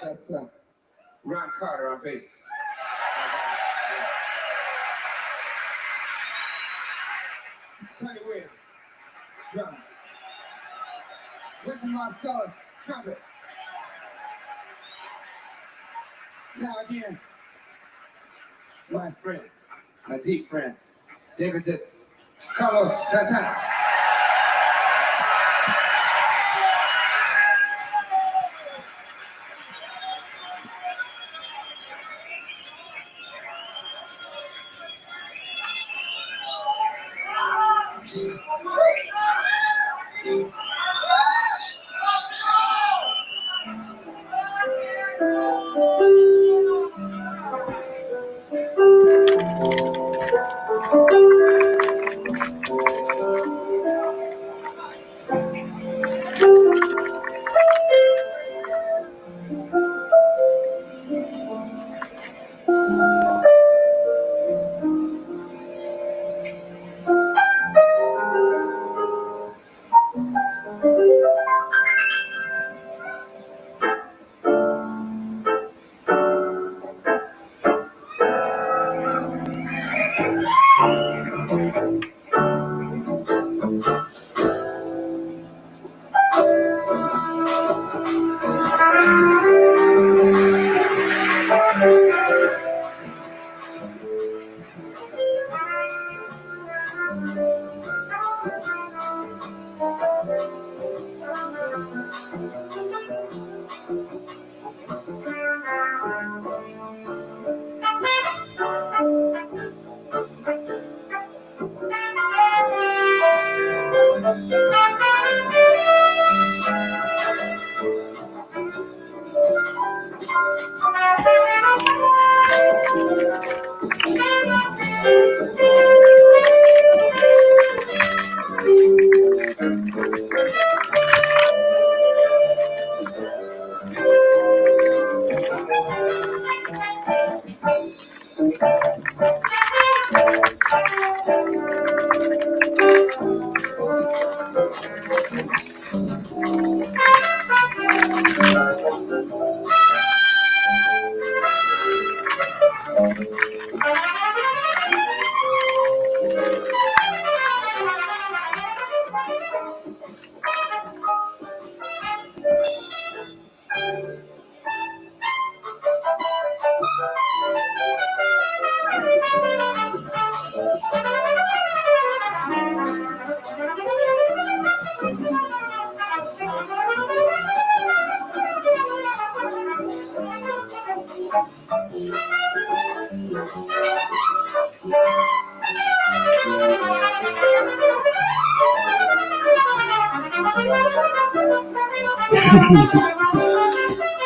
That's Ron Carter on bass. Tony Williams, drums. Wynton Marsalis, trumpet. Now again, my friend, my deep friend, David Carlos Santana.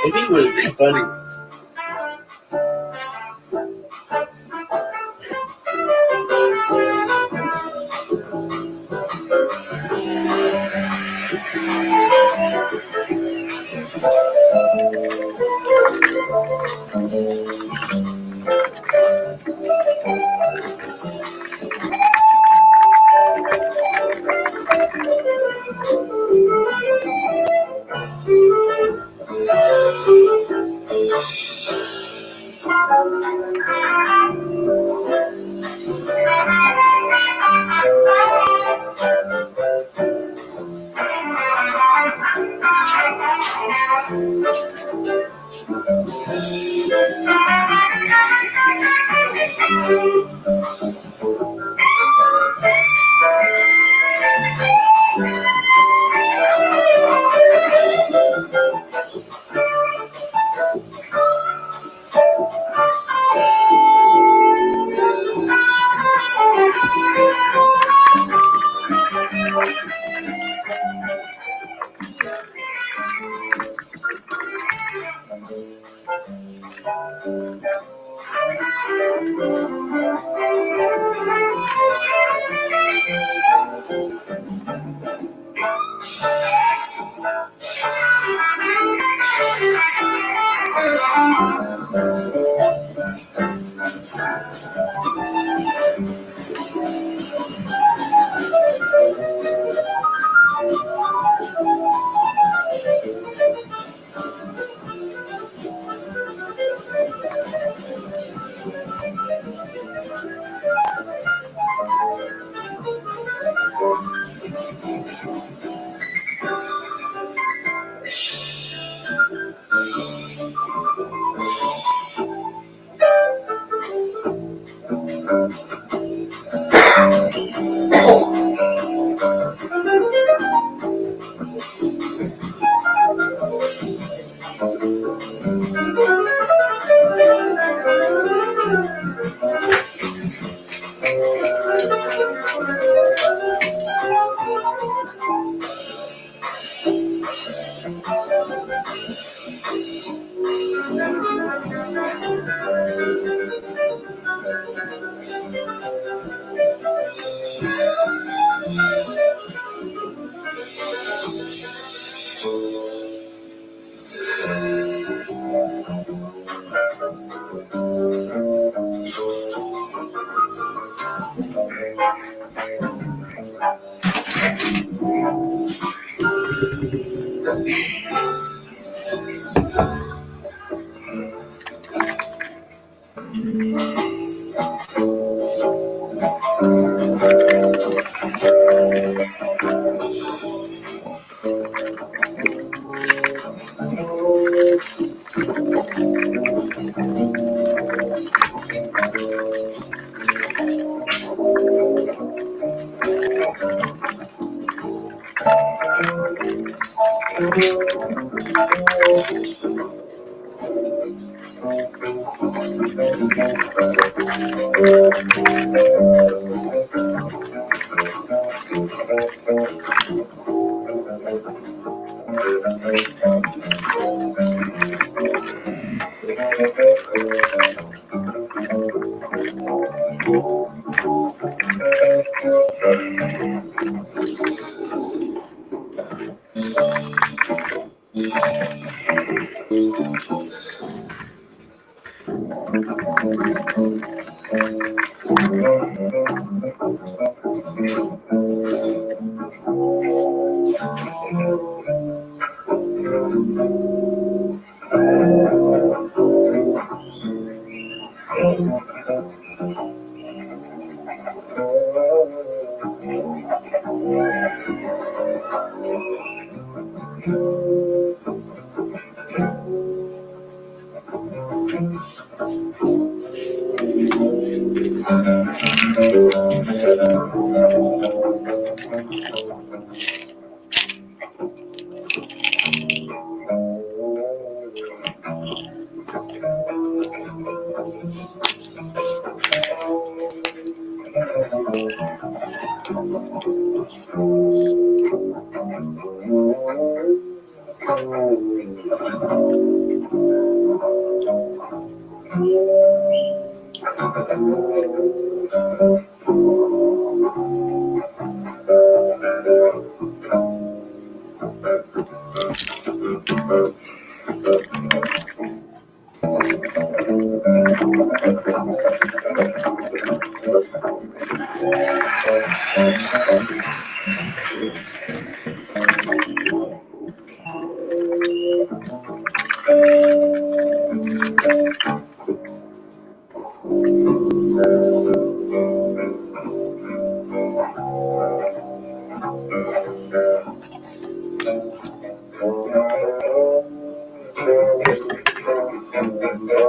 I think it would be funny.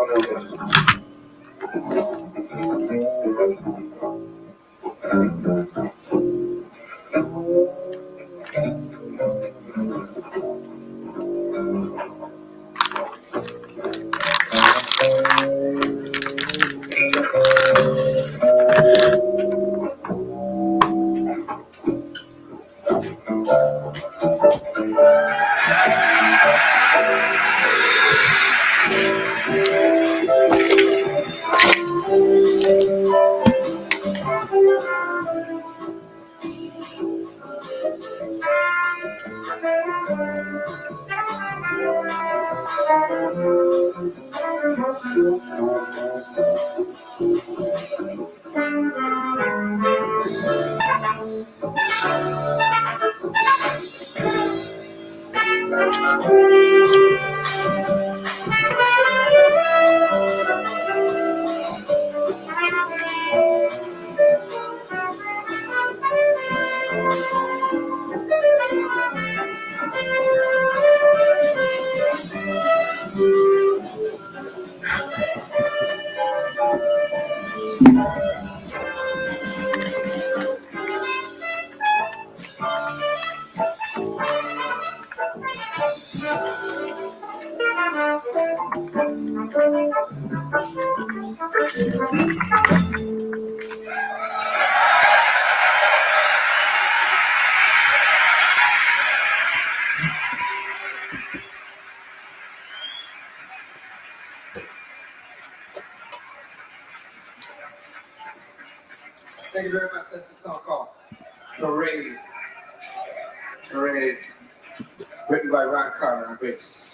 Thank you very much. That's the song called Parade. Parade. Written by Ron Carter on bass.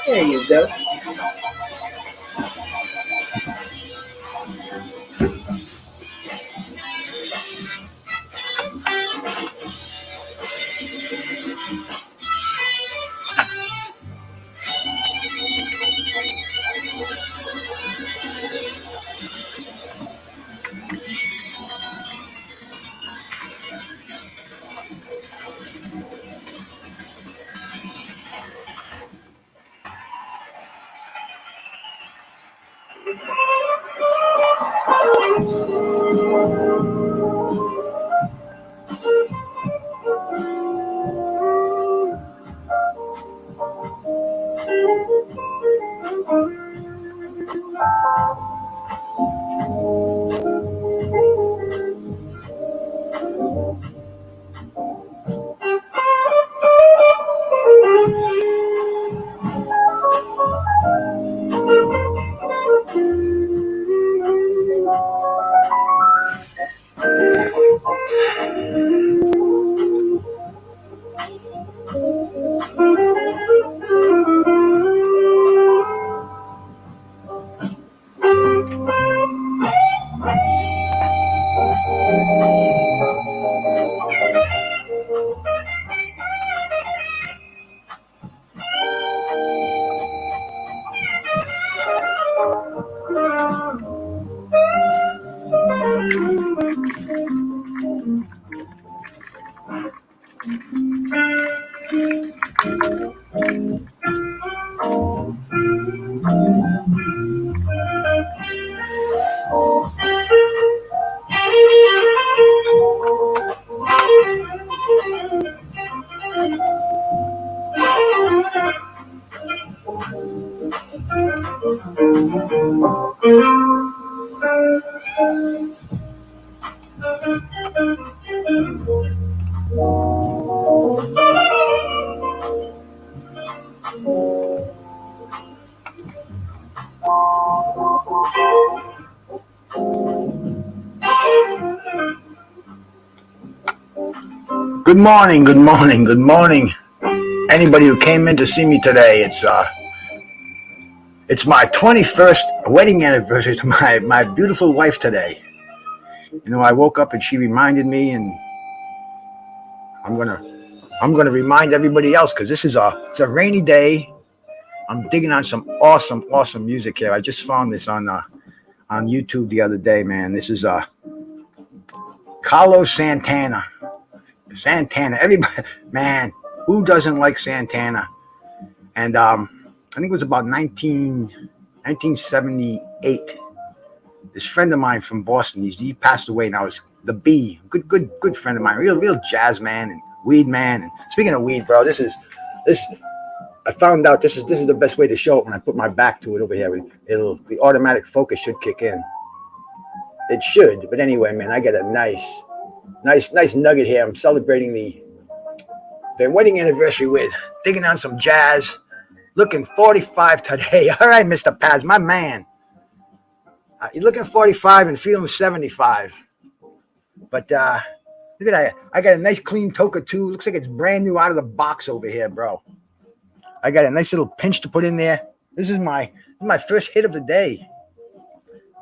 There you go. Good morning, good morning, good morning. Anybody who came in to see me today, it's my 21st wedding anniversary to my beautiful wife today. You know, I woke up and she reminded me, and I'm gonna I'm gonna remind everybody else because it's a rainy day. I'm digging on some awesome music here. I just found this on YouTube the other day, man. This is Carlos Santana. Santana. Everybody, man, who doesn't like Santana? And I think it was about 1978. This friend of mine from Boston, he passed away, and I was the B, good friend of mine, real jazz man and weed man. And speaking of weed, bro, this. I found out this is the best way to show it when I put my back to it over here. The automatic focus should kick in. It should, but anyway, man, I got a nice nugget here. I'm celebrating the wedding anniversary with digging on some jazz. Looking 45 today. All right, Mr. Paz, my man. You're looking 45 and feeling 75. But look at that. I got a nice clean toka too. Looks like it's brand new out of the box over here, bro. I got a nice little pinch to put in there. This is my first hit of the day.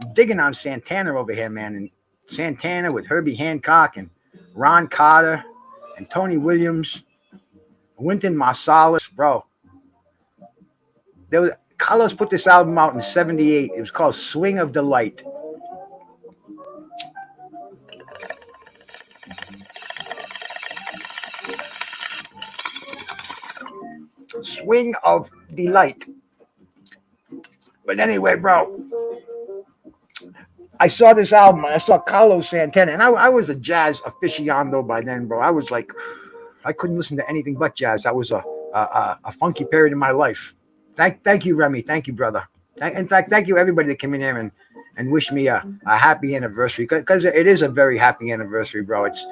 I'm digging on Santana over here, man. And Santana with Herbie Hancock and Ron Carter and Tony Williams, Wynton Marsalis, bro. Carlos put this album out in '78. It was called Swing of Delight. Swing of Delight. But anyway, bro, I saw this album. I saw Carlos Santana, and I was a jazz aficionado by then, bro. I was like, I couldn't listen to anything but jazz. That was a funky period in my life. Thank you, Remy. Thank you, brother. In fact, thank you everybody that came in here and wished me a happy anniversary, because it is a very happy anniversary, bro. It's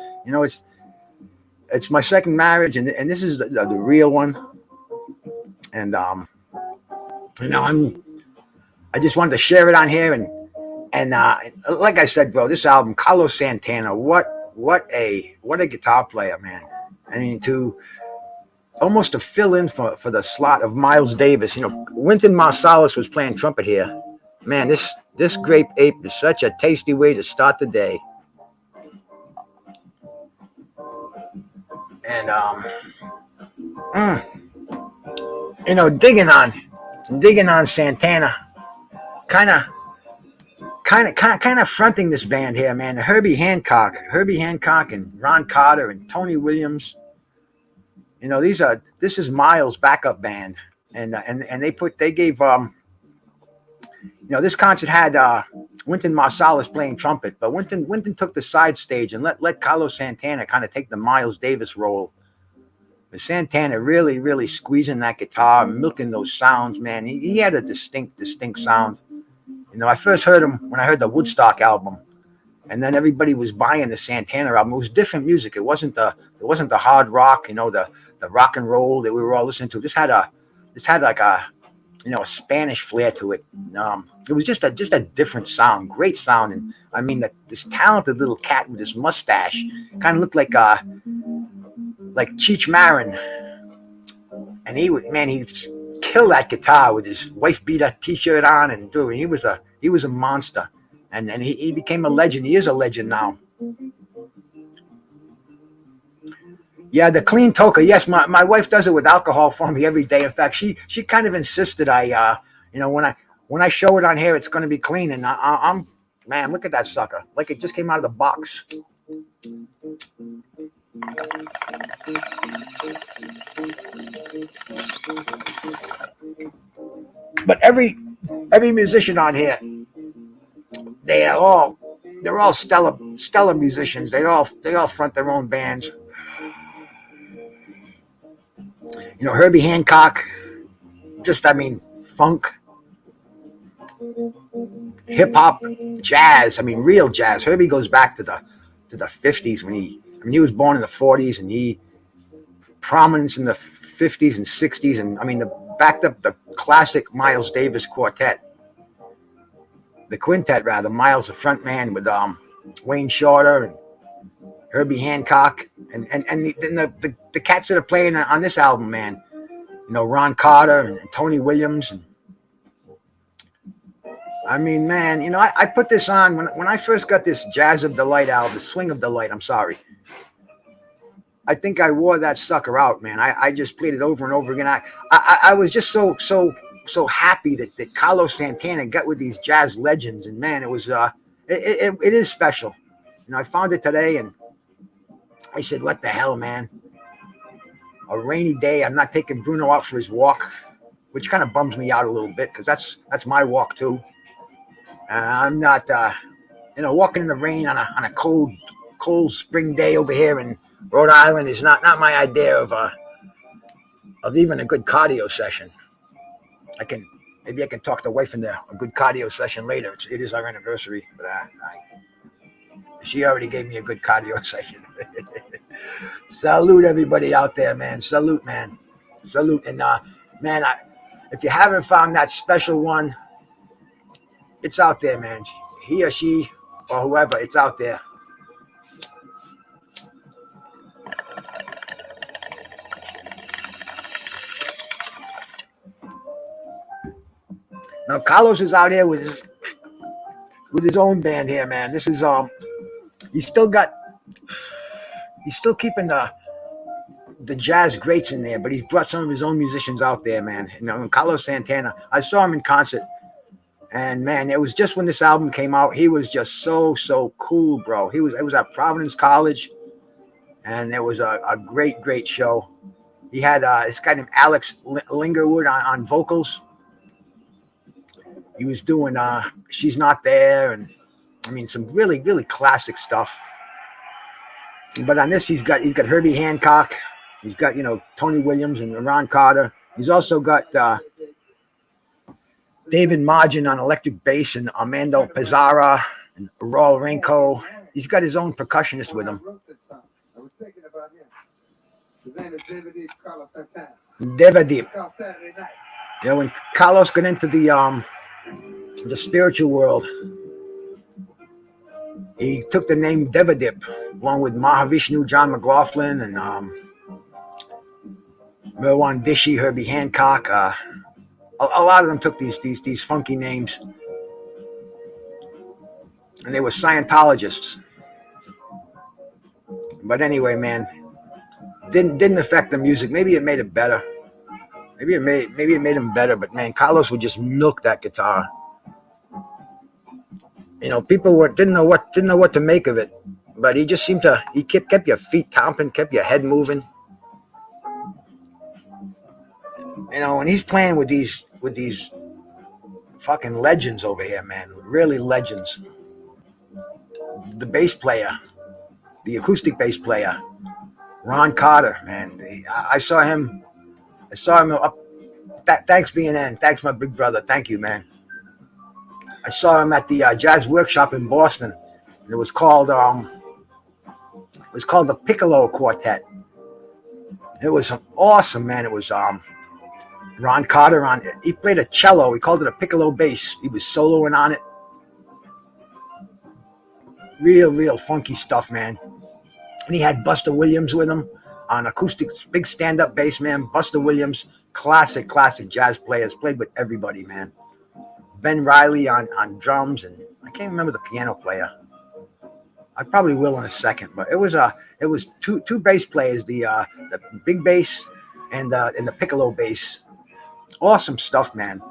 my second marriage, and this is the real one. And I just wanted to share it on here, and like I said, bro, this album, Carlos Santana, what a guitar player, man. I mean, almost to fill in for the slot of Miles Davis. You know, Wynton Marsalis was playing trumpet here. Man, this grape ape is such a tasty way to start the day. And you know, digging on Santana, kind of fronting this band here, man. Herbie Hancock and Ron Carter and Tony Williams. You know, this is Miles' backup band, and they gave you know, this concert had Wynton Marsalis playing trumpet, but Wynton took the side stage and let Carlos Santana kind of take the Miles Davis role. But Santana really squeezing that guitar, milking those sounds, man. He had a distinct sound. You know, I first heard him when I heard the Woodstock album, and then everybody was buying the Santana album. It was different music. It wasn't the hard rock, you know, the rock and roll that we were all listening to. This had like a, you know, a Spanish flair to it. It was just a different sound, great sound. And I mean, this talented little cat with this mustache kind of looked like Cheech Marin, and he would kill that guitar with his wife beater T-shirt on, and dude, he was a monster, and he became a legend. He is a legend now. Yeah, the clean toka. Yes, my wife does it with alcohol for me every day. In fact, she kind of insisted you know, when I show it on here, it's going to be clean, and I'm man, look at that sucker, like it just came out of the box. But every musician on here, they're all stellar musicians. They all front their own bands. You know, Herbie Hancock, funk. hip hop, jazz. I mean, real jazz. Herbie goes back to the 50s when he was born in the 40s, and he prominence in the 50s and 60s, and I mean the backed up the classic Miles Davis quartet, the quintet rather. Miles the front man with Wayne Shorter and Herbie Hancock, and the cats that are playing on this album, man. You know, Ron Carter and Tony Williams, and I mean, man, you know, I put this on when I first got this Jazz of Delight album, the Swing of Delight. I'm sorry. I think I wore that sucker out, man. I just played it over and over again. I was just so happy that Carlos Santana got with these jazz legends, and man, it was it is special. You know, I found it today, and I said, "What the hell, man? A rainy day. I'm not taking Bruno out for his walk," which kind of bums me out a little bit because that's my walk too. I'm not, you know, walking in the rain on a cold spring day over here in Rhode Island is not my idea of even a good cardio session. Maybe I can talk the wife into a good cardio session later. It is our anniversary, but she already gave me a good cardio session. Salute everybody out there, man. Salute, man. Salute, and man, if you haven't found that special one, it's out there, man. He or she or whoever, it's out there. Now Carlos is out here with his own band here, man. This is he's still keeping the jazz greats in there, but he's brought some of his own musicians out there, man. You know, Carlos Santana. I saw him in concert, and man, it was just when this album came out. He was just so cool, bro. It was at Providence College, and it was a great show. He had this guy named Alex Lingerwood on vocals. He was doing She's Not There, and I mean some really classic stuff. But on this, he's got Herbie Hancock. He's got, you know, Tony Williams and Ron Carter. He's also got David Margin on electric bass, and Armando Pizzara and Raul Renko. He's got his own percussionist with him. His name is David Carlos Santana. David. Yeah, when Carlos got into the spiritual world, he took the name Devadip, along with Mahavishnu, John McLaughlin, and Merwan Dishi, Herbie Hancock. A lot of them took these funky names, and they were Scientologists. But anyway, man, didn't affect the music. Maybe it made it better. Maybe it made him better. But man, Carlos would just milk that guitar. You know, people didn't know what to make of it, but he just seemed to. He kept your feet thumping, kept your head moving. You know, and he's playing with these fucking legends over here, man. Really legends. The bass player, the acoustic bass player, Ron Carter, man. I saw him up. Thanks, BNN. Thanks, my big brother. Thank you, man. I saw him at the Jazz Workshop in Boston. It was called the Piccolo Quartet. It was awesome, man. It was Ron Carter he played a cello. He called it a piccolo bass. He was soloing on it. Real funky stuff, man. And he had Buster Williams with him on acoustic, big stand-up bass, man. Buster Williams, classic jazz players, played with everybody, man. Ben Riley on drums, and I can't remember the piano player. I probably will in a second, but it was two bass players, the big bass and the piccolo bass. Awesome stuff, man.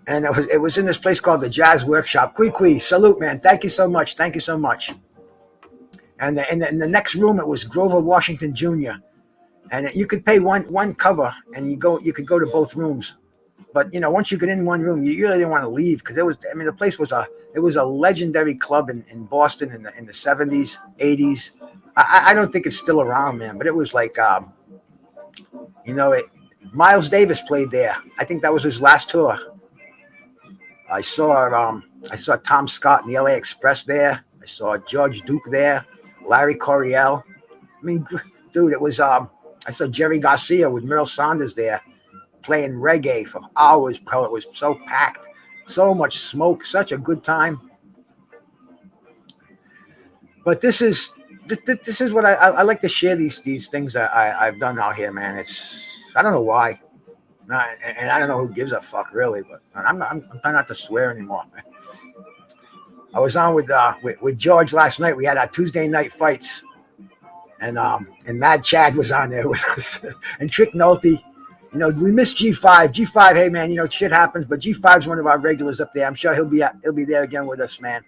And it was in this place called the Jazz Workshop. Kui, salute, man. Thank you so much. And in the next room, it was Grover Washington Jr. And you could pay one cover, and you could go to both rooms. But you know, once you get in one room, you really didn't want to leave, because the place was a legendary club in Boston in the 70s, 80s. I don't think it's still around, man. But it was like, you know, Miles Davis played there. I think that was his last tour. I saw Tom Scott in the LA Express there. I saw George Duke there, Larry Coryell. I mean, dude, it was I saw Jerry Garcia with Merle Saunders there playing reggae for hours, bro. It was so packed, so much smoke, such a good time. But this is what I like to share these things that I've done out here, man. I don't know why, and I don't know who gives a fuck really, but I'm trying not to swear anymore. I was on with George last night. We had our Tuesday night fights, and Mad Chad was on there with us, and Trick Nolte. You know, we missed G5. G5, hey man, you know shit happens, but G5's one of our regulars up there. I'm sure he'll be there again with us, man.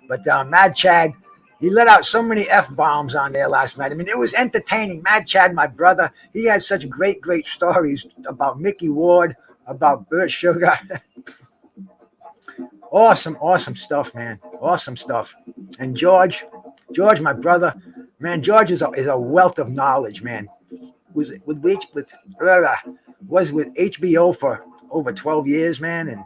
But Mad Chad, he let out so many F-bombs on there last night. I mean, it was entertaining. Mad Chad, my brother, he had such great stories about Mickey Ward, about Burt Sugar. Awesome stuff, man. Awesome stuff. And George, my brother, man, George is a wealth of knowledge, man. Was with HBO for over 12 years, man, and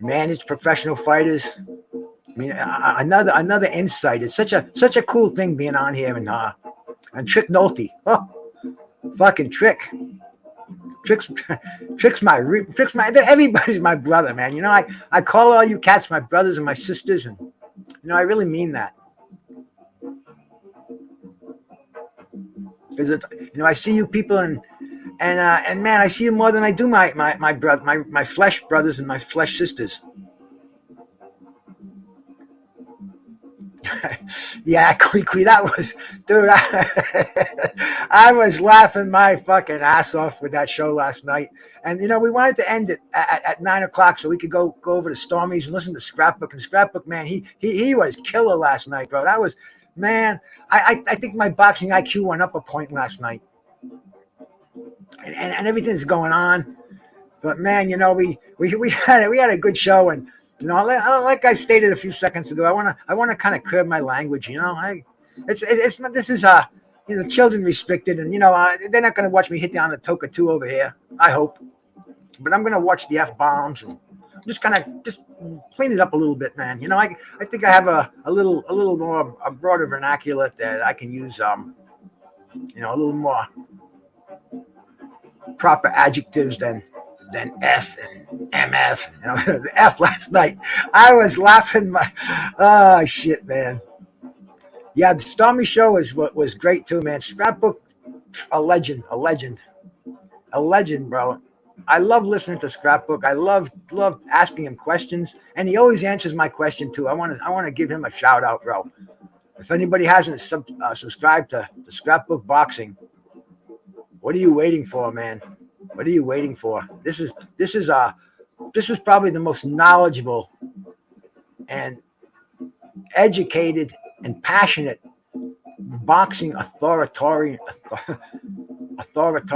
managed professional fighters. I mean, another insight. It's such a cool thing being on here, and Trick Nolte. Oh, fucking Trick. Trick's my everybody's my brother, man. You know, I call all you cats my brothers and my sisters, and you know, I really mean that. Because you know, I see you people and man, I see you more than I do my brother, my flesh brothers and my flesh sisters. Yeah, Quee, that was, dude. I was laughing my fucking ass off with that show last night, and you know, we wanted to end it at 9 o'clock so we could go over to Stormy's and listen to Scrapbook. And Scrapbook, man, he was killer last night, bro. That was, man. I think my boxing IQ went up a point last night, and everything's going on. But man, you know, we had a good show, and you know, like I stated a few seconds ago, I wanna kind of curb my language. You know, it's not, this is you know, children restricted, and you know, they're not gonna watch me hit down the Toka 2 over here. I hope, but I'm gonna watch the F-bombs and just clean it up a little bit, man. You know, I think I have a little more a broader vernacular that I can use. You know, a little more proper adjectives than F and MF. You know, the F last night, I was laughing my, oh shit, man. Yeah, the Stormy show was great too, man. Scrapbook, a legend, bro. I love listening to Scrapbook. I love asking him questions, and he always answers my question too. I want to give him a shout out, bro. If anybody hasn't subscribed to Scrapbook Boxing, what are you waiting for, man? What are you waiting for? This is probably the most knowledgeable and educated and passionate boxing authoritarian. I don't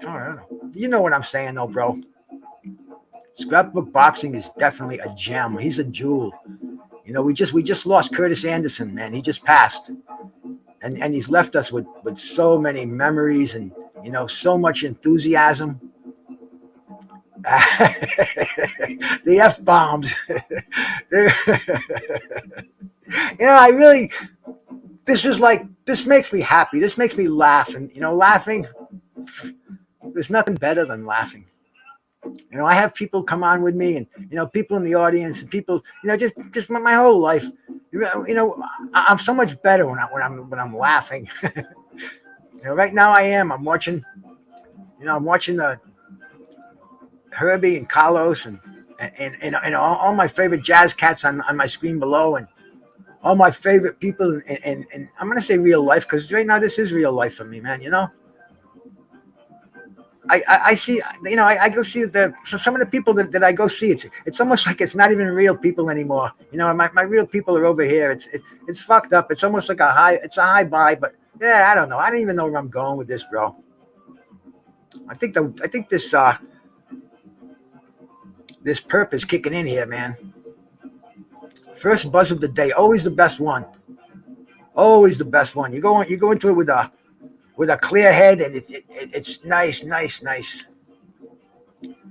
know. You know what I'm saying, though, bro. Scrapbook Boxing is definitely a gem. He's a jewel. You know, we just lost Curtis Anderson, man. He just passed, and he's left us with so many memories and, you know, so much enthusiasm. The F-bombs. You know, this makes me happy. This makes me laugh. And, you know, laughing, there's nothing better than laughing. You know, I have people come on with me, and, you know, people in the audience, and people, you know, just my whole life. You know, I'm so much better when I'm laughing. You know, right now I'm watching the Herbie and Carlos and all my favorite jazz cats on my screen below, and all my favorite people, and I'm gonna say real life, because right now this is real life for me, man. You know, I see, you know, I go see some of the people that I go see. It's almost like it's not even real people anymore. You know, my real people are over here. It's fucked up. It's almost like a high buy, but yeah, I don't know. I don't even know where I'm going with this, bro. I think this purpose kicking in here, man. First buzz of the day, always the best one. Always the best one. You go into it with a clear head, and it's nice.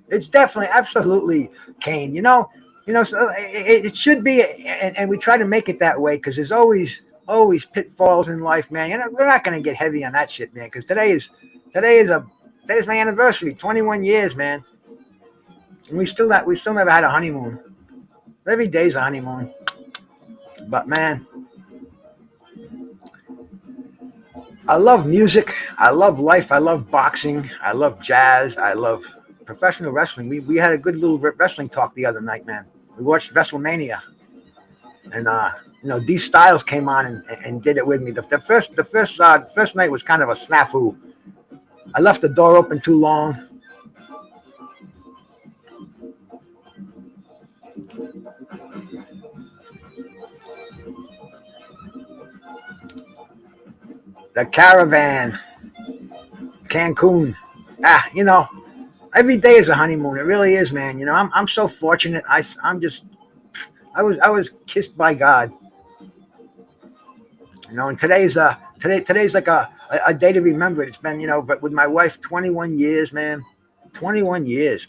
It's definitely, absolutely, Kane. You know, So it should be, and we try to make it that way because there's always pitfalls in life, man. We're not going to get heavy on that shit, man, because today's my anniversary, 21 years, man. And we still never had a honeymoon. Every day's a honeymoon. But man, I love music. I love life. I love boxing. I love jazz. I love professional wrestling. We had a good little wrestling talk the other night, man. We watched WrestleMania, and D Styles came on and did it with me. The first night was kind of a snafu. I left the door open too long. The Caravan, Cancun. Every day is a honeymoon. It really is, man. I'm so fortunate. I was kissed by God. And today's like a day to remember. It's been, but with my wife, 21 years, man. 21 years.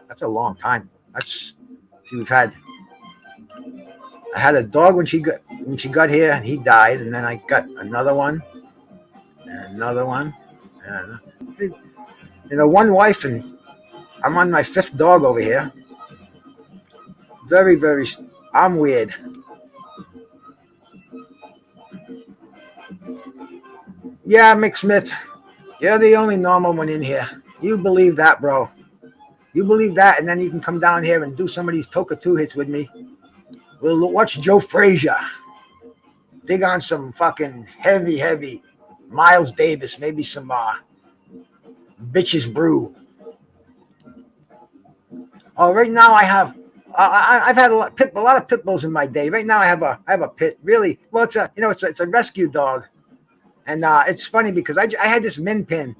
That's a long time. I had a dog when she got here, and he died, and then I got another one, and another one, and one wife, and I'm on my 5th dog over here. Very, very, I'm weird. Yeah, Mick Smith, you're the only normal one in here. You believe that, bro. You believe that, and then you can come down here and do some of these Toka 2 hits with me. We'll watch Joe Frazier. Dig on some fucking heavy Miles Davis, maybe some Bitches Brew. Oh, right now I've had a lot of pit bulls in my day. Right now I have a pit. Really, well, it's a rescue dog, and it's funny because I had this Min Pin.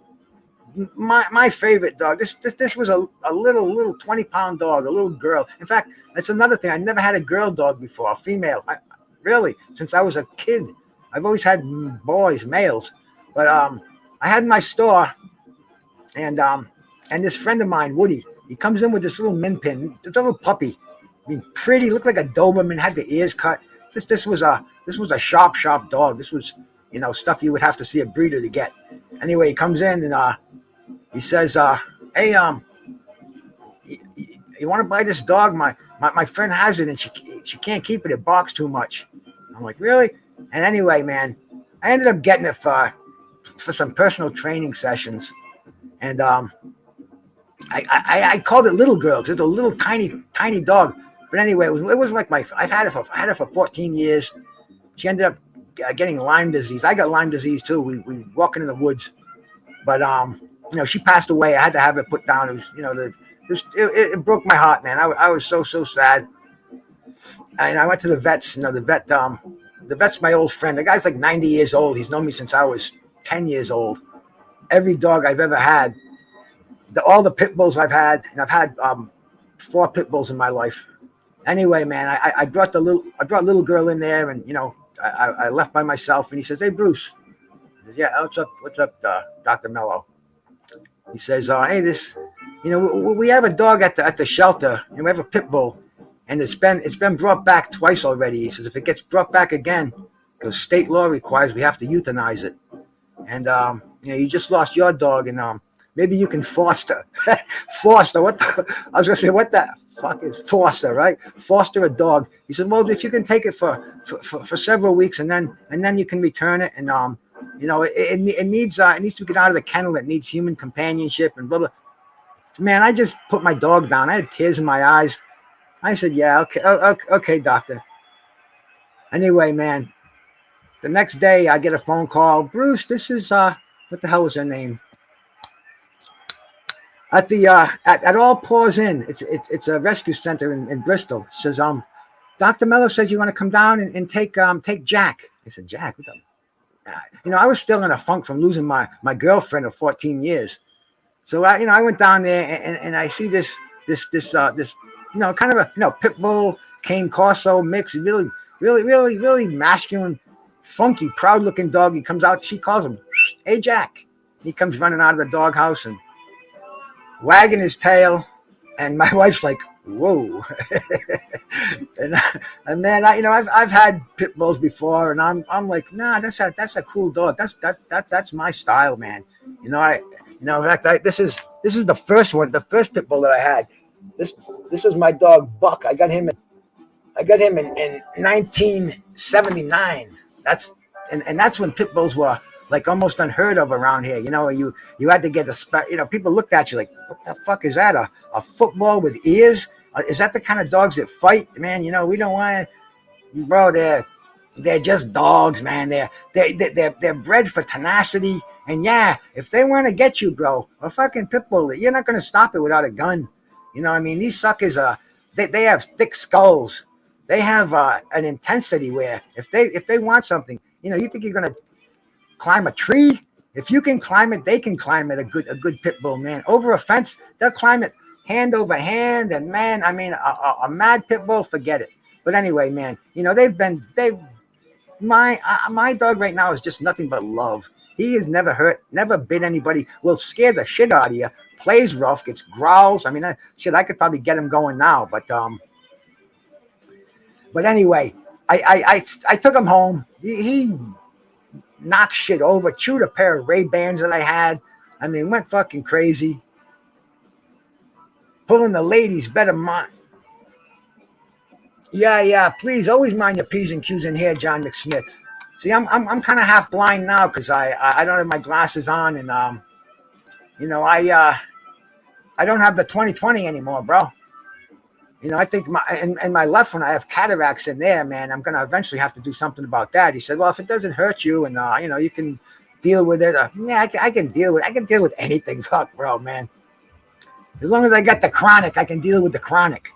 My favorite dog. This was a little 20-pound dog, a little girl. In fact, that's another thing. I never had a girl dog before, a female. Really, since I was a kid, I've always had boys, males. But I had my store, and this friend of mine, Woody, he comes in with this little Min Pin. It's a little puppy. I mean, pretty, looked like a Doberman, had the ears cut. This was a sharp dog. This was stuff you would have to see a breeder to get. Anyway, he comes in and he says, "Hey, you want to buy this dog? My friend has it, and she can't keep it. It barks too much." I'm like, "Really?" And anyway, man, I ended up getting it for some personal training sessions, and I called it Little Girl because it's a little tiny dog. But anyway, it was like I've had it for 14 years. She ended up getting Lyme disease. I got Lyme disease too. We walking in the woods, but she passed away. I had to have it put down. It was it broke my heart, man. I was so sad. And I went to the vets. The vet's my old friend. The guy's like 90 years old. He's known me since I was 10 years old. Every dog I've ever had, all the pit bulls I've had, and I've had 4 pit bulls in my life. Anyway, man, I brought little girl in there, and I left by myself, and he says, "Hey, Bruce." I said, "Yeah, what's up, Dr. Mello?" He says, "Hey, we have a dog at the shelter, and we have a pit bull, and it's been brought back twice already." He says, "If it gets brought back again, because state law requires we have to euthanize it, and you just lost your dog, and maybe you can foster." Foster? What I was gonna say, what the fuck is foster, right? Foster a dog. He said, "Well, if you can take it for several weeks, and then you can return it, and it needs to get out of the kennel. It needs human companionship and blah blah." Man, I just put my dog down. I had tears in my eyes. I said, "Yeah, okay, doctor." Anyway, man, the next day I get a phone call. "Bruce, this is what the hell was her name?" At the at All Paws Inn. It's a rescue center in Bristol. It says, "Dr. Mello says you want to come down and take Jack." I said, "Jack? What the?" I was still in a funk from losing my girlfriend of 14 years. So I went down there and I see this kind of a pit bull cane corso mix. Really masculine, funky, proud looking dog. He comes out. She calls him, "Hey, Jack." He comes running out of the doghouse and wagging his tail, and my wife's like, "Whoa." and, and man, I've had pit bulls before, and I'm like, nah, that's a cool dog. That's my style, man. In fact, this is the first one, the first pit bull that I had. This this is my dog Buck. I got him in 1979. And that's when pit bulls were like almost unheard of around here. You had to get people looked at you like, what the fuck is that? A football with ears? Is that the kind of dogs that fight? Man, we don't want to, bro. They're just dogs, man. They're bred for tenacity. And yeah, if they want to get you, bro, a fucking pit bull, you're not gonna stop it without a gun. I mean, these suckers they have thick skulls. They have an intensity where if they want something, you think you're gonna climb a tree? If you can climb it, they can climb it. A good pit bull, man. Over a fence, they'll climb it hand over hand. And man, I mean, a mad pit bull, forget it. But anyway, man, my dog right now is just nothing but love. He is never hurt, never bit anybody. Will scare the shit out of you. Plays rough, gets growls. I mean, I could probably get him going now, but anyway, I took him home. He knocked shit over, chewed a pair of Ray-Bans that I had. I mean, went fucking crazy. Pulling the ladies better mind. Yeah, please always mind your P's and Q's in here, John McSmith. See, I'm kind of half blind now because I don't have my glasses on, and I don't have the 20/20 anymore, bro. I think in my left one I have cataracts in there, man. I'm gonna eventually have to do something about that. He said, well, if it doesn't hurt you and you can deal with it, yeah, I can deal with anything, fuck, bro, man. As long as I got the chronic, I can deal with the chronic.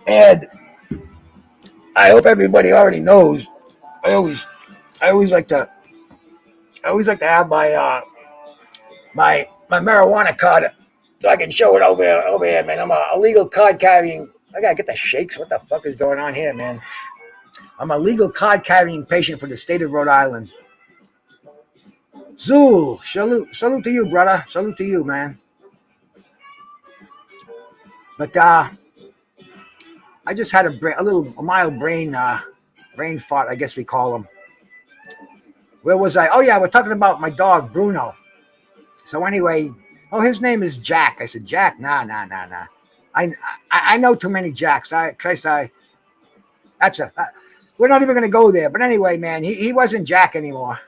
And I hope everybody already knows. I always like to have my marijuana card so I can show it over here, man. I'm a legal card carrying. I gotta get the shakes. What the fuck is going on here, man? I'm a legal card carrying patient for the state of Rhode Island. Zool, salute to you, brother. Salute to you, man. But I just had a mild brain fart, I guess we call them. Where was I? Oh yeah, we're talking about my dog Bruno. So anyway, his name is Jack. I said, Jack? Nah. I know too many Jacks. We're not even gonna go there. But anyway, man, he wasn't Jack anymore.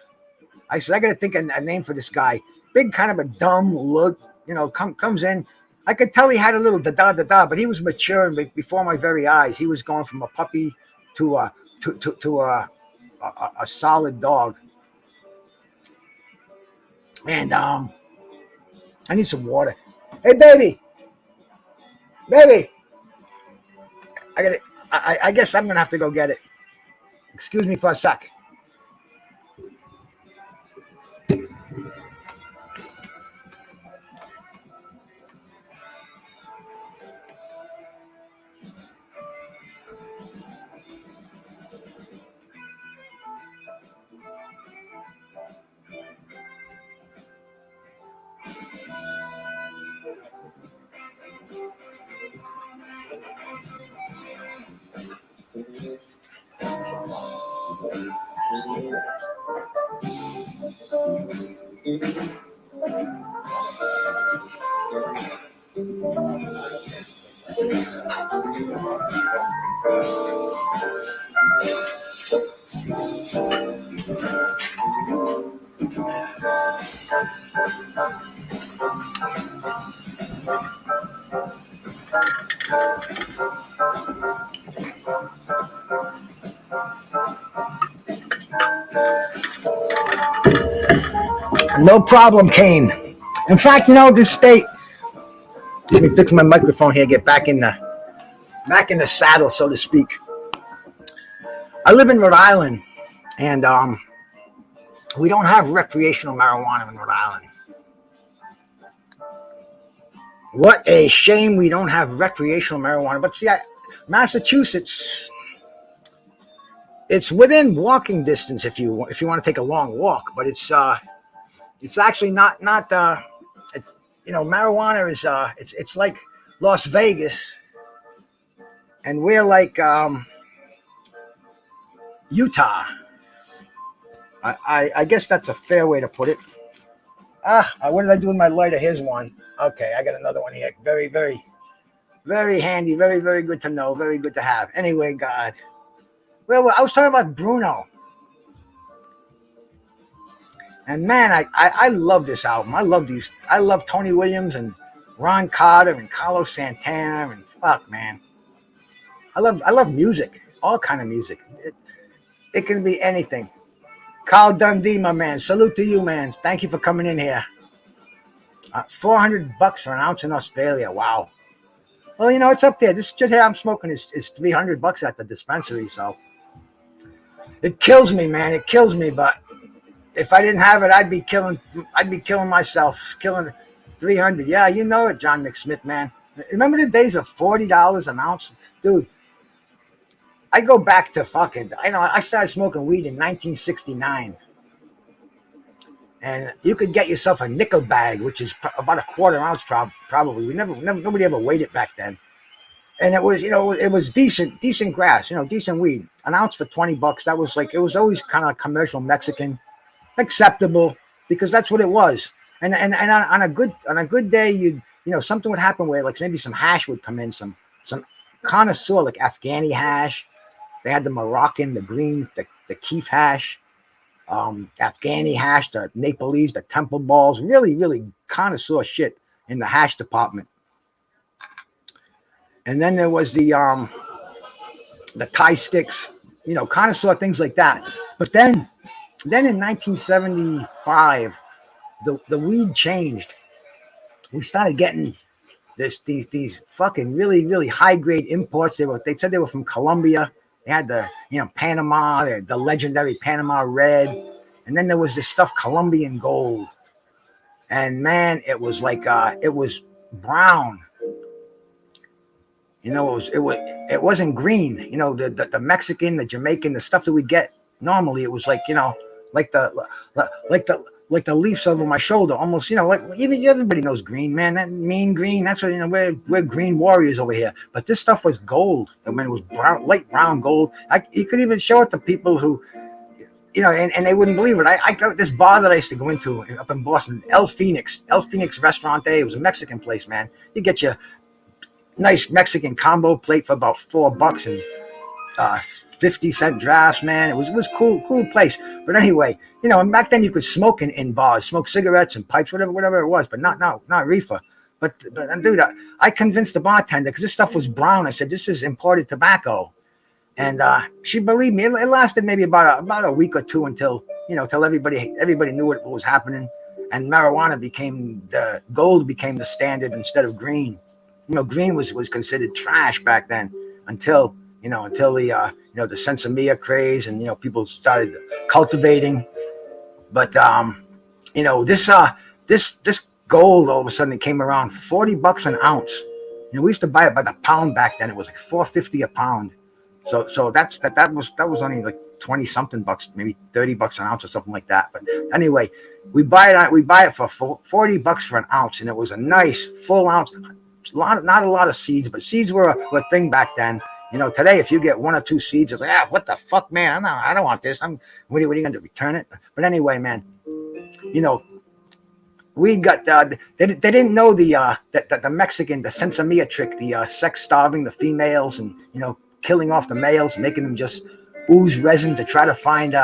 I said, I gotta think of a name for this guy. Big, kind of a dumb look. Comes in. I could tell he had a little da-da, but he was mature before my very eyes. He was going from a puppy to a solid dog. And I need some water. Hey, baby. I guess I'm gonna have to go get it. Excuse me for a sec. No problem, Kane. In fact, this state. Let me fix my microphone here. Get back in the saddle, so to speak. I live in Rhode Island, and we don't have recreational marijuana in Rhode Island. What a shame we don't have recreational marijuana. But see, Massachusetts, it's within walking distance if you want to take a long walk. But it's It's actually not. It's marijuana is it's like Las Vegas, and we're like Utah. I guess that's a fair way to put it. What did I do with my lighter? Here's one. Okay, I got another one here. Very, very, very handy. Very, very good to know. Very good to have. Anyway, God. Well, I was talking about Bruno. And man, I love this album. I love these. I love Tony Williams and Ron Carter and Carlos Santana and fuck, man. I love music. All kind of music. It can be anything. Carl Dundee, my man. Salute to you, man. Thank you for coming in here. $400 for an ounce in Australia. Wow. Well, it's up there. This just here I'm smoking is $300 at the dispensary. So it kills me, man. It kills me. But if I didn't have it, I'd be killing myself. Killing 300. Yeah, you know it, John McSmith, man. Remember the days of $40 an ounce, dude? I go back to fucking. I started smoking weed in 1969. And you could get yourself a nickel bag, which is about a quarter ounce, probably. Nobody ever weighed it back then. And it was, it was decent grass, decent weed. An ounce for $20. That was like, it was always kind of commercial Mexican, acceptable, because that's what it was. And on a good day, something would happen where like maybe some hash would come in, some connoisseur like Afghani hash. They had the Moroccan, the green, the Keef hash. Afghani hash, the Nepalese, the temple balls, really, really connoisseur shit in the hash department. And then there was the Thai sticks, connoisseur things like that. But then in 1975, the weed changed. We started getting these fucking really, really high grade imports. They said they were from Colombia. They had the Panama, the legendary Panama Red, and then there was this stuff Colombian Gold, and man, it was like it was brown. It wasn't green. The Mexican, the Jamaican, the stuff that we get normally, it was like like the leaves over my shoulder, almost, like everybody knows green, man. That mean green. That's what we're green warriors over here. But this stuff was gold. I mean, it was brown, light brown gold. You could even show it to people who, and they wouldn't believe it. I got this bar that I used to go into up in Boston, El Phoenix Restaurante. It was a Mexican place, man. You get your nice Mexican combo plate for about $4 and 50-cent drafts, man. It was cool place. But anyway, and back then you could smoke in bars, smoke cigarettes and pipes, whatever it was, but not reefer. But dude, I convinced the bartender, because this stuff was brown. I said, this is imported tobacco. And she believed me. It lasted maybe about a week or two until everybody knew what was happening, and marijuana gold became the standard instead of green. Green was considered trash back then until the the Sensimilla craze, and people started cultivating. But this gold all of a sudden it came around $40 an ounce. We used to buy it by the pound back then. It was like $4.50 a pound. So that was only like 20 something bucks, maybe $30 an ounce or something like that. But anyway, we buy it for $40 for an ounce, and it was a nice full ounce. Not a lot of seeds, but seeds were a thing back then. Today, if you get one or two seeds, it's like, what the fuck, man? I don't want this. What are you going to return it? But anyway, man, we got, they didn't know the Mexican, the Sensimilla trick, the sex starving the females and, killing off the males, making them just ooze resin to try to find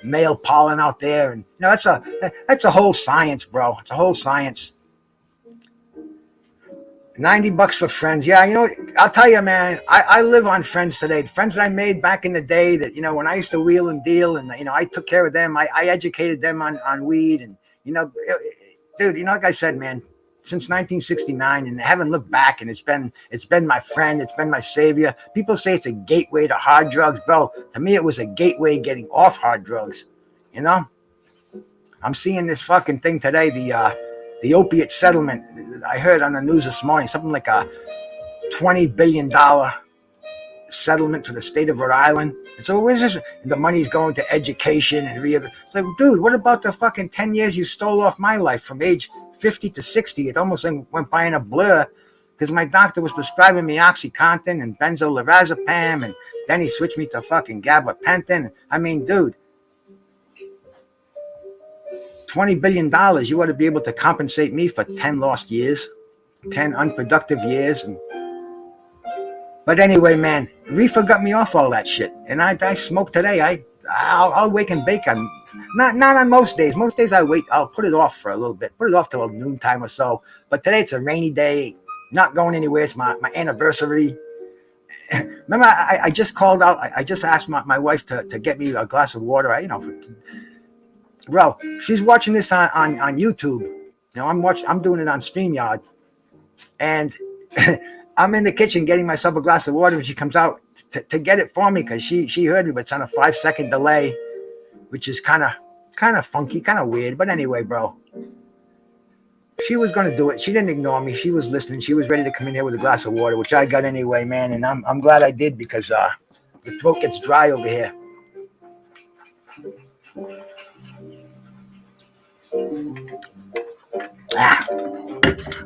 male pollen out there. And, that's a whole science, bro. It's a whole science. $90 for friends. Yeah, I'll tell you, man, I live on friends today. The friends that I made back in the day that, when I used to wheel and deal and, I took care of them. I educated them on weed. And, dude, like I said, man, since 1969, and I haven't looked back, and it's been my friend. It's been my savior. People say it's a gateway to hard drugs. Bro, to me, it was a gateway getting off hard drugs. I'm seeing this fucking thing today, the opiate settlement. I heard on the news this morning, something like a $20 billion settlement for the state of Rhode Island. And so where's this? And the money's going to education and it's like, dude, what about the fucking 10 years you stole off my life from age 50 to 60? It almost went by in a blur because my doctor was prescribing me OxyContin and benzodiazepam, and then he switched me to fucking gabapentin. I mean, dude, $20 billion, you ought to be able to compensate me for 10 lost years, 10 unproductive years. But anyway, man, reefer got me off all that shit. And I smoke today. I'll wake and bake on, not on most days. Most days I wait, I'll put it off for a little bit, put it off till noontime or so. But today it's a rainy day, not going anywhere. It's my anniversary. Remember, I just called out, I just asked my wife to get me a glass of water. Bro, she's watching this on YouTube. I'm doing it on StreamYard. And I'm in the kitchen getting myself a glass of water, and she comes out to get it for me because she heard me, but it's on a 5-second delay, which is kind of funky, kind of weird. But anyway, bro, she was gonna do it. She didn't ignore me. She was listening. She was ready to come in here with a glass of water, which I got anyway, man. And I'm glad I did because the throat gets dry over here.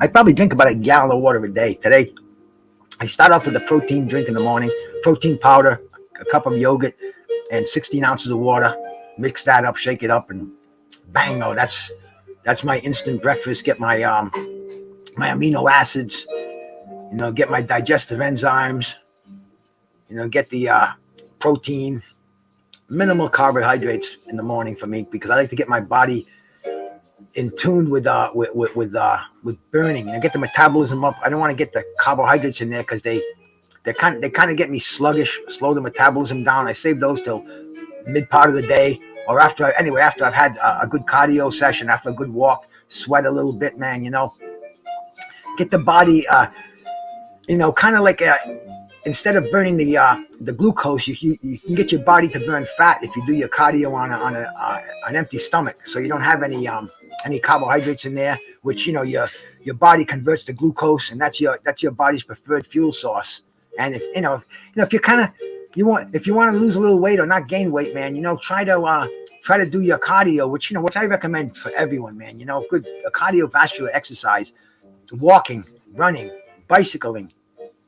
I probably drink about a gallon of water a day. Today, I start off with a protein drink in the morning, protein powder, a cup of yogurt, and 16 ounces of water. Mix that up, shake it up, and bang! Oh, that's my instant breakfast. Get my my amino acids, get my digestive enzymes, get the protein, minimal carbohydrates in the morning for me because I like to get my body in tune with burning and get the metabolism up. I don't want to get the carbohydrates in there because they kind of get me sluggish, slow the metabolism down. I save those till mid part of the day or after I've had a good cardio session, after a good walk, sweat a little bit, man. Get the body, kind of like instead of burning the glucose, you can get your body to burn fat if you do your cardio on an empty stomach, so you don't have any carbohydrates in there, which your body converts to glucose, and that's your body's preferred fuel source. And if if you want to lose a little weight or not gain weight, man, try to do your cardio, which I recommend for everyone, man. Good cardiovascular exercise, walking, running, bicycling,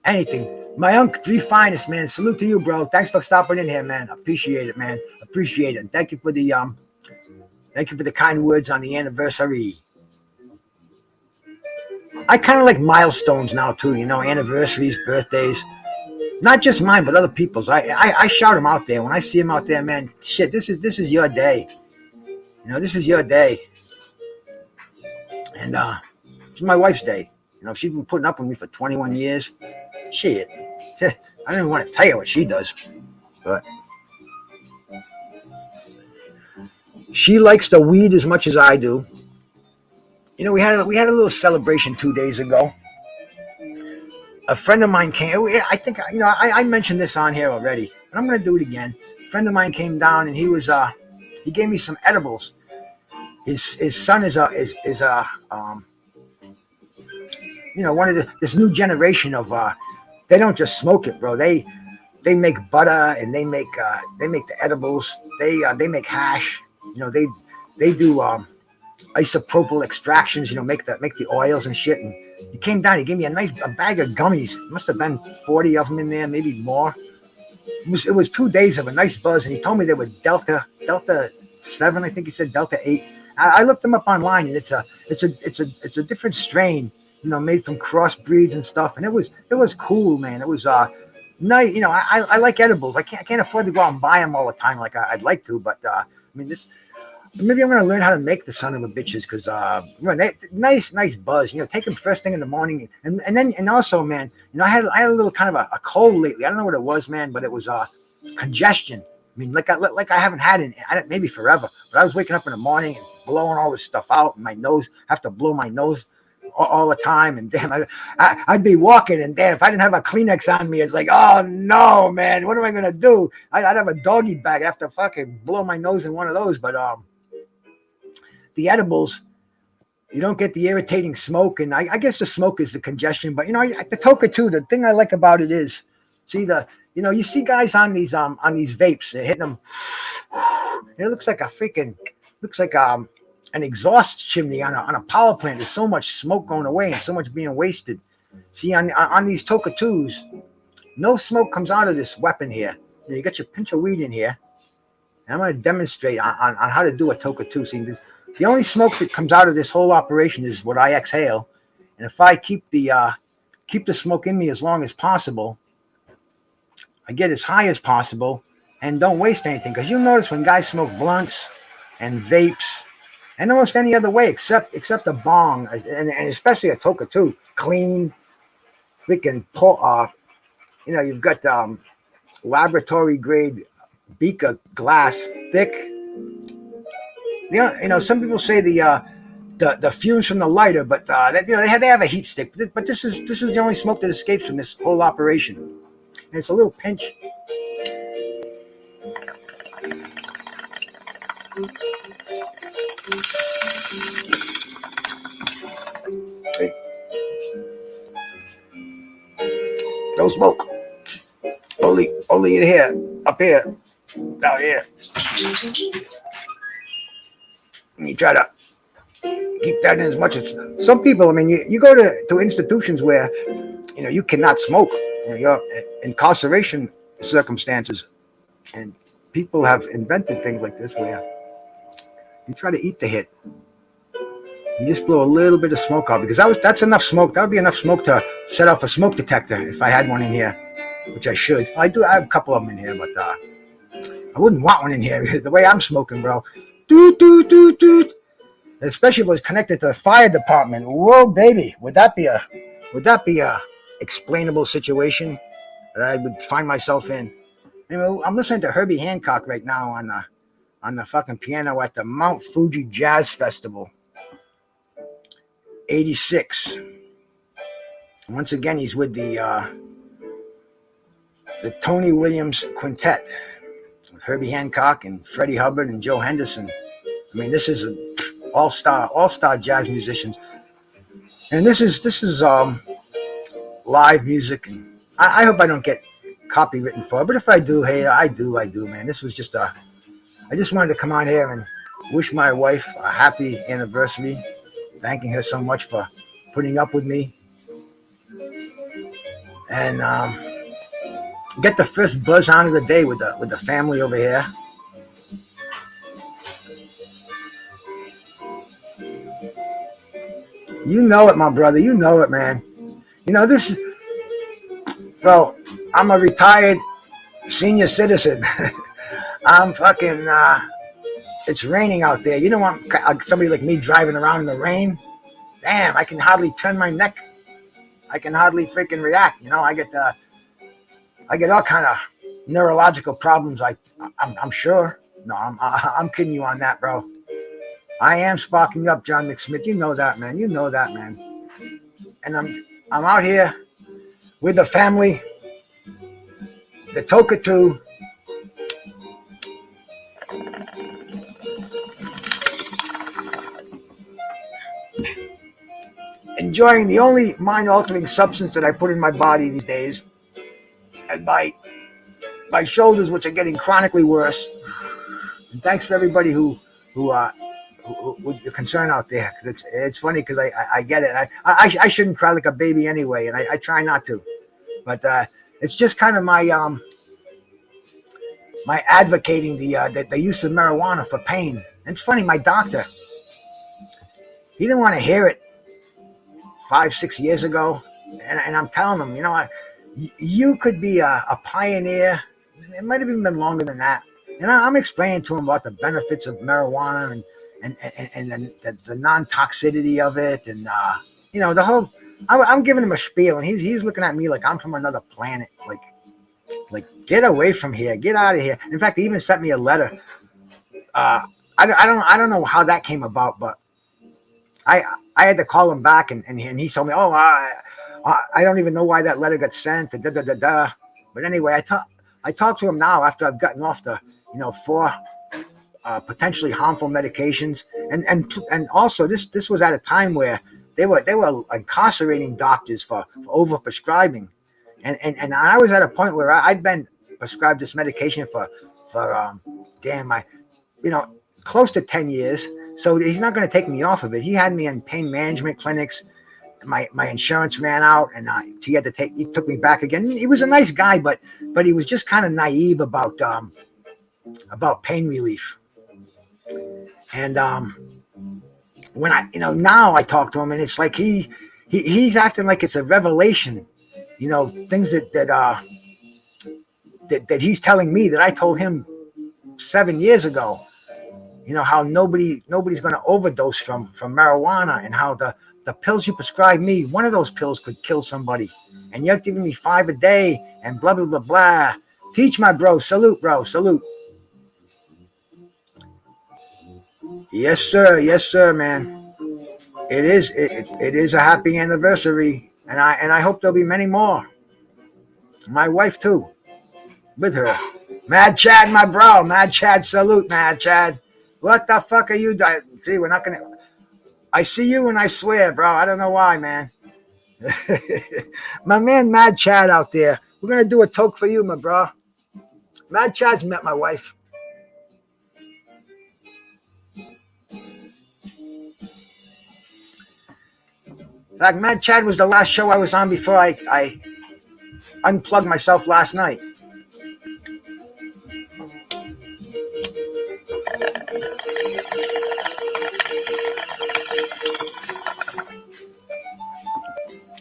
anything. My Uncle, three finest, man. Salute to you, bro. Thanks for stopping in here, man. Appreciate it, man. Appreciate it. And thank you for the kind words on the anniversary. I kind of like milestones now too, anniversaries, birthdays. Not just mine, but other people's. I shout them out there. When I see them out there, man, shit, this is your day. This is your day. And it's my wife's day. She's been putting up with me for 21 years. Shit. I don't even want to tell you what she does. But she likes the weed as much as I do. We had a little celebration 2 days ago. A friend of mine came. I think I mentioned this on here already, but I'm gonna do it again. A friend of mine came down and he gave me some edibles. His son is one of this new generation of they don't just smoke it, bro. They make butter and they make the edibles. They make hash. They do isopropyl extractions. Make the oils and shit. And he came down. He gave me a bag of gummies. Must have been 40 of them in there, maybe more. It was 2 days of a nice buzz, and he told me they were Delta 7. I think he said Delta 8. I looked them up online, and it's a different strain. Made from crossbreeds and stuff, and it was cool, man. It was nice. I like edibles. I can't afford to go out and buy them all the time like I'd like to, but maybe I'm gonna learn how to make the son of a bitches because nice buzz. Take them first thing in the morning, and also, man, I had a little kind of a cold lately. I don't know what it was, man, but it was congestion. Like I haven't had it maybe forever. But I was waking up in the morning and blowing all this stuff out, and my nose, have to blow my nose all the time, and damn, I'd be walking, and damn, if I didn't have a Kleenex on me, it's like, oh no, man, what am I gonna do? I'd have a doggy bag. I'd have to fucking blow my nose in one of those. But the edibles, you don't get the irritating smoke, and I guess the smoke is the congestion. But the toka too. The thing I like about it is, see, You know, you see guys on these vapes, they're hitting them. It looks like an exhaust chimney on a power plant. There's so much smoke going away and so much being wasted. See, on these Toka 2s, no smoke comes out of this weapon here. You got your pinch of weed in here. And I'm going to demonstrate on how to do a Toka 2. See, the only smoke that comes out of this whole operation is what I exhale. And if I keep the smoke in me as long as possible, I get as high as possible and don't waste anything. Because you'll notice when guys smoke blunts and vapes and almost any other way except a bong and especially a Toka 2, clean, freaking, you've got laboratory grade beaker glass, thick. Some people say the fumes from the lighter, but they have a heat stick. But this is the only smoke that escapes from this whole operation, and it's a little pinch. Hey. No smoke. Only in here, up here, down here. And you try to keep that in as much as some people. I mean, you go to institutions where you cannot smoke. You're incarceration circumstances, and people have invented things like this where you try to eat the hit. You just blow a little bit of smoke out because that's enough smoke. That would be enough smoke to set off a smoke detector if I had one in here, which I should. I have a couple of them in here, but I wouldn't want one in here the way I'm smoking, bro. Doot, doot, doot, doot. Especially if it was connected to the fire department. Whoa, baby. Would that be a explainable situation that I would find myself in? I'm listening to Herbie Hancock right now on the fucking piano at the Mount Fuji Jazz Festival. 86. Once again, he's with the Tony Williams Quintet. Herbie Hancock and Freddie Hubbard and Joe Henderson. I mean, this is all-star jazz musicians, and this is live music. And I hope I don't get copywritten for it, but if I do, hey, I do, man. This was just I just wanted to come on here and wish my wife a happy anniversary, thanking her so much for putting up with me, and get the first buzz on of the day with the family over here. You know it, my brother. You know it, man. So I'm a retired senior citizen. I'm fucking, it's raining out there. You don't want somebody like me driving around in the rain. Damn, I can hardly turn my neck. I can hardly freaking react. I get all kind of neurological problems. I'm sure. No, I'm kidding you on that, bro. I am sparking up, John McSmith. You know that, man. And I'm out here with the family, the Toka 2. Enjoying the only mind-altering substance that I put in my body these days. And my shoulders, which are getting chronically worse. And thanks for everybody who with your concern out there. It's funny because I get it. I shouldn't cry like a baby anyway, and I try not to. But it's just kind of my advocating the use of marijuana for pain. And it's funny, my doctor, he didn't want to hear it 5-6 years ago, and I'm telling him, you could be a pioneer. It might have even been longer than that. And I'm explaining to him about the benefits of marijuana and the non-toxicity of it, and the whole. I'm giving him a spiel, and he's looking at me like I'm from another planet. Like get away from here, get out of here. In fact, he even sent me a letter. I don't know how that came about, but I had to call him back, and he told me, I don't even know why that letter got sent. But anyway, I talked to him now after I've gotten off the 4 potentially harmful medications, and also this was at a time where they were incarcerating doctors for overprescribing, And I was at a point where I'd been prescribed this medication for you know, close to 10 years. So he's not going to take me off of it. He had me in pain management clinics. My insurance ran out, and he took me back again. He was a nice guy, but he was just kind of naive about pain relief. And when now I talk to him, and it's like he's acting like it's a revelation. You know, things that he's telling me that I told him 7 years ago. You know, how nobody's going to overdose from marijuana, and how the pills you prescribe me, one of those pills could kill somebody, and you're giving me 5 a day, and blah blah blah blah. Teach my bro. Salute, bro. Salute. Yes sir, man. It is a happy anniversary, and I hope there'll be many more. My wife too, with her. Mad Chad, my bro. Mad Chad, salute, Mad Chad. What the fuck are you doing? See, we're not gonna. I see you and I swear, bro. I don't know why, man. My man, Mad Chad out there. We're gonna do a toke for you, my bro. Mad Chad's met my wife. In fact, Mad Chad was the last show I was on before I unplugged myself last night.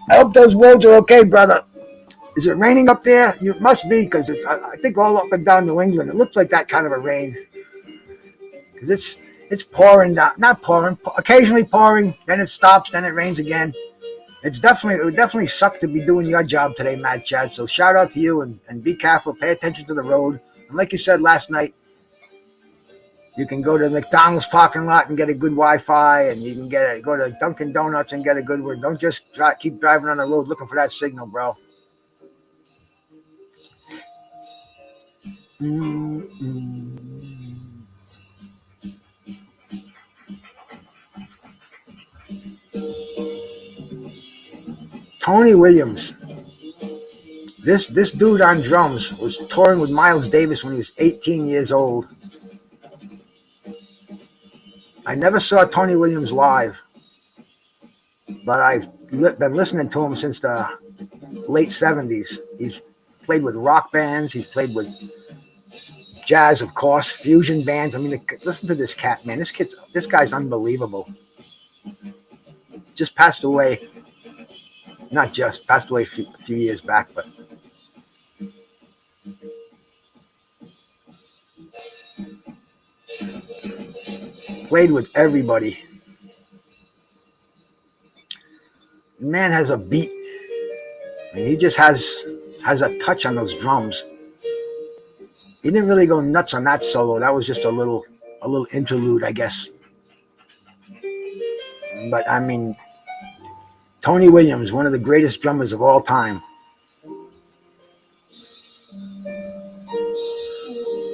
I hope those roads are okay, brother. Is it raining up there? It must be, because I think all up and down New England, it looks like that kind of a rain. Because it's pouring down, not pouring, occasionally pouring, then it stops, then it rains again. It would definitely suck to be doing your job today, Mad Chad. So shout out to you, and be careful, pay attention to the road. And like you said last night, you can go to the McDonald's parking lot and get a good Wi-Fi, and you can go to Dunkin' Donuts and get a good one. Don't just keep driving on the road looking for that signal, bro. Tony Williams. This dude on drums was touring with Miles Davis when he was 18 years old. I never saw Tony Williams live, but I've been listening to him since the late 70s. He's played with rock bands. He's played with jazz, of course, fusion bands. I mean, listen to this cat, man. This guy's unbelievable. Just passed away. Not just passed away a few years back, but played with everybody. The man has a beat. I mean, he just has a touch on those drums. He didn't really go nuts on that solo. That was just a little interlude, I guess. But I mean, Tony Williams, one of the greatest drummers of all time.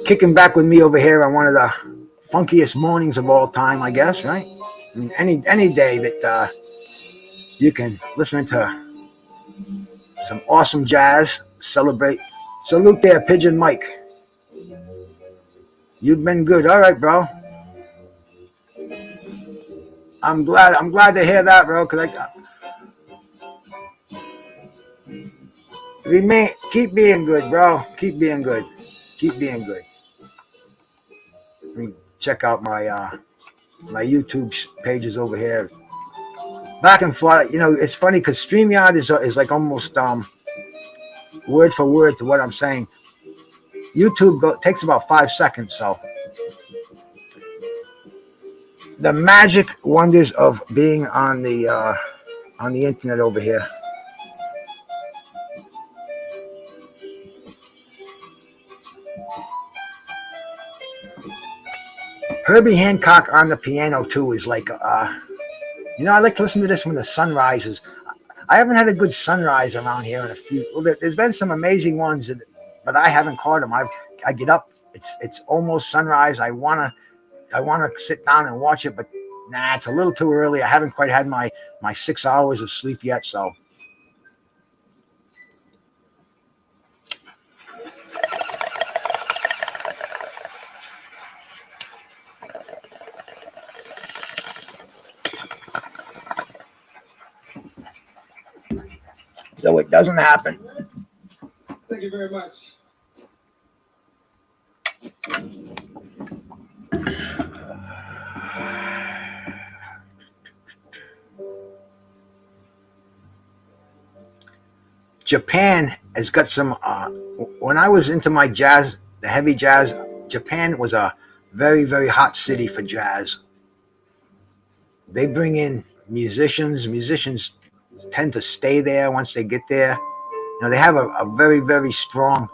Kicking back with me over here on one of the funkiest mornings of all time, I guess, right? I mean, any day that you can listen to some awesome jazz, celebrate. Salute there, Pigeon Mike. You've been good. All right, bro. I'm glad to hear that, bro, because keep being good, bro. Keep being good. Keep being good. Let me check out my YouTube pages over here. Back and forth, it's funny because StreamYard is like almost word for word to what I'm saying. YouTube takes about 5 seconds, so the magic wonders of being on the internet over here. Herbie Hancock on the piano too is like, I like to listen to this when the sun rises. I haven't had a good sunrise around here in a few. Well, there's been some amazing ones, but I haven't caught them. I get up, it's almost sunrise. I wanna sit down and watch it, but nah, it's a little too early. I haven't quite had my 6 hours of sleep yet, so. So it doesn't happen. Thank you very much. Japan has got some. When I was into my jazz, the heavy jazz, Japan was a very, very hot city for jazz. They bring in musicians. Musicians tend to stay there once they get there. You know, they have a very, very strong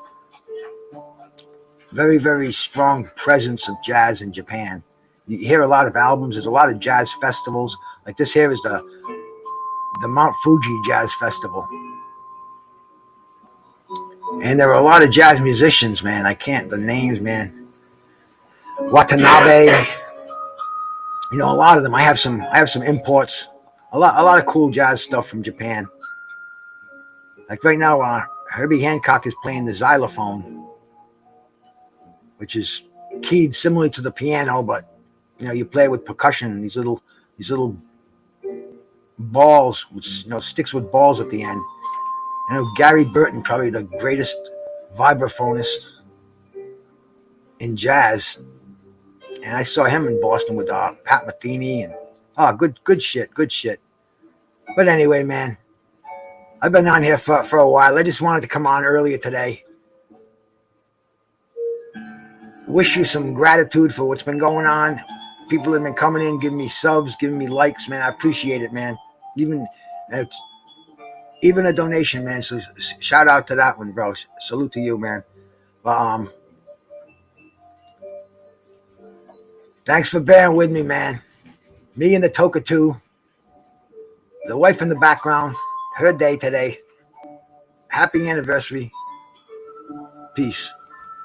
presence of jazz in Japan. You hear a lot of albums. There's a lot of jazz festivals. Like this here is the Mount Fuji Jazz Festival. And there are a lot of jazz musicians, man. I can't the names, man. Watanabe, you know, a lot of them. I have some imports. A lot of cool jazz stuff from Japan. Like right now, Herbie Hancock is playing the xylophone, which is keyed similar to the piano, but you know, you play it with percussion. These little balls, which, you know, sticks with balls at the end. You know, Gary Burton, probably the greatest vibraphonist in jazz, and I saw him in Boston with Pat Metheny, and good shit. But anyway, man, I've been on here for a while. I just wanted to come on earlier today. Wish you some gratitude for what's been going on. People have been coming in, giving me subs, giving me likes, man. I appreciate it, man. Even a donation, man. So shout out to that one, bro. Salute to you, man. But thanks for bearing with me, man. Me and the Toka 2, the wife in the background, her day today. Happy anniversary. Peace.